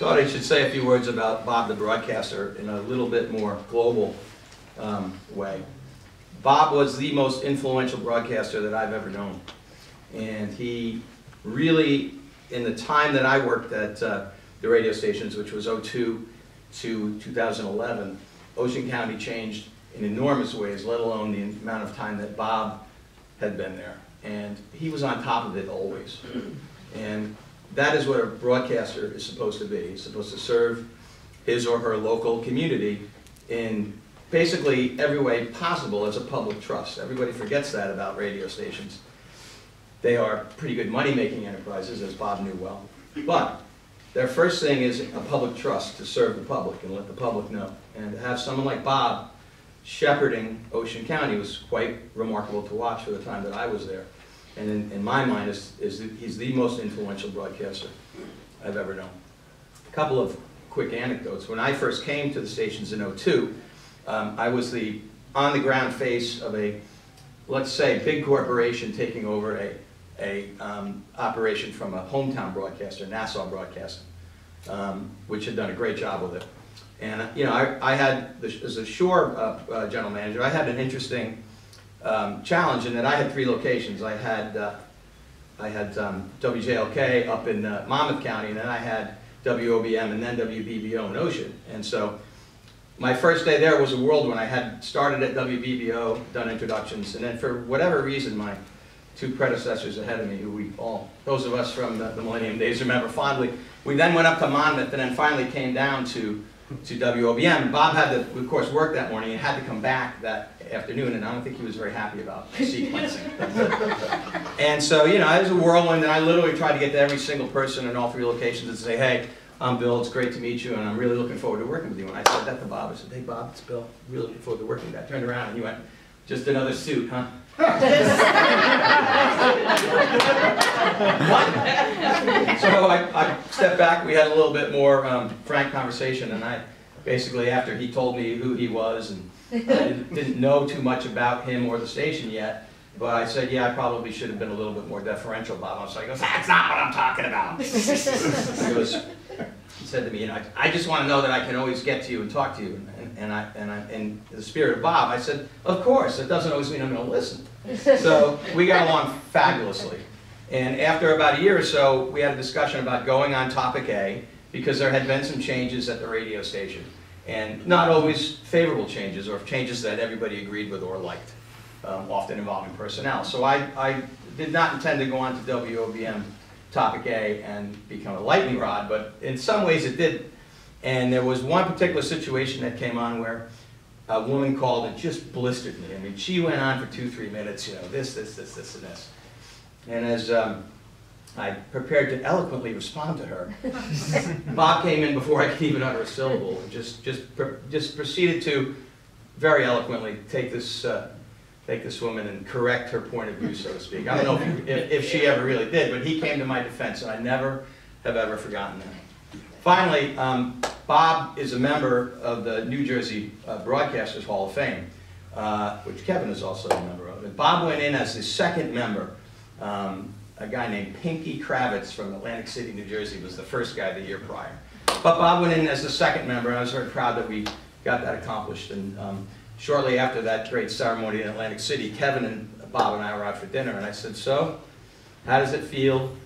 thought I should say a few words about Bob the broadcaster in a little bit more global way. Bob was the most influential broadcaster that I've ever known. And he really, in the time that I worked at the radio stations, which was 2002 to 2011, Ocean County changed in enormous ways, let alone the amount of time that Bob had been there. And he was on top of it always. And that is what a broadcaster is supposed to be. He's supposed to serve his or her local community in basically every way possible as a public trust. Everybody forgets that about radio stations. They are pretty good money-making enterprises, as Bob knew well. But their first thing is a public trust to serve the public and let the public know. And to have someone like Bob shepherding Ocean County was quite remarkable to watch for the time that I was there. And in my mind, he's the most influential broadcaster I've ever known. A couple of quick anecdotes. When I first came to the stations in 2002, I was the on-the-ground face of a, let's say, big corporation taking over a operation from a hometown broadcaster, Nassau Broadcasting, which had done a great job with it. And you know, I had, as a shore general manager, I had an interesting challenge in that I had 3 locations. I had WJLK up in Monmouth County, and then I had WOBM and then WBBO in Ocean. And so my first day there was a whirlwind. I had started at WBBO, done introductions, and then for whatever reason, my 2 predecessors ahead of me, who we all, those of us from the Millennium days remember fondly, we then went up to Monmouth and then finally came down to WOBM. And Bob had to, of course, work that morning and had to come back that afternoon, and I don't think he was very happy about sequencing. And so, you know, it was a whirlwind, and I literally tried to get to every single person in all 3 locations and say, hey, I'm Bill, it's great to meet you, and I'm really looking forward to working with you. And I said that to Bob. I said, hey, Bob, it's Bill. Really looking forward to working with you. I turned around, and he went, just another suit, huh? So I stepped back. We had a little bit more frank conversation, and I basically, after he told me who he was, and I didn't know too much about him or the station yet, but I said, yeah, I probably should have been a little bit more deferential, Bob. So he goes, that's not what I'm talking about. He said to me, you know, I just want to know that I can always get to you and talk to you. And in the spirit of Bob, I said, of course, it doesn't always mean I'm going to listen. So we got along fabulously. And after about a year or so, we had a discussion about going on topic A, because there had been some changes at the radio station. And not always favorable changes, or changes that everybody agreed with or liked, often involving personnel. So I did not intend to go on to WOBM topic A and become a lightning rod, but in some ways it did. And there was one particular situation that came on where a woman called and just blistered me. I mean, she went on for 2-3 minutes, you know, this, and this. And as I prepared to eloquently respond to her, Bob came in before I could even utter a syllable, and just proceeded to very eloquently take this woman and correct her point of view, so to speak. I don't know if she ever really did, but he came to my defense, and I never have ever forgotten that. Finally, Bob is a member of the New Jersey Broadcasters Hall of Fame, which Kevin is also a member of. And Bob went in as the second member. A guy named Pinky Kravitz from Atlantic City, New Jersey, was the first guy the year prior. But Bob went in as the second member, and I was very proud that we got that accomplished. And shortly after that great ceremony in Atlantic City, Kevin and Bob and I were out for dinner, and I said, so, how does it feel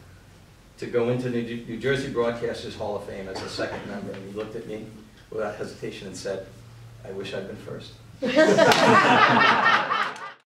to go into the New Jersey Broadcasters Hall of Fame as a second member? And he looked at me without hesitation and said, I wish I'd been first.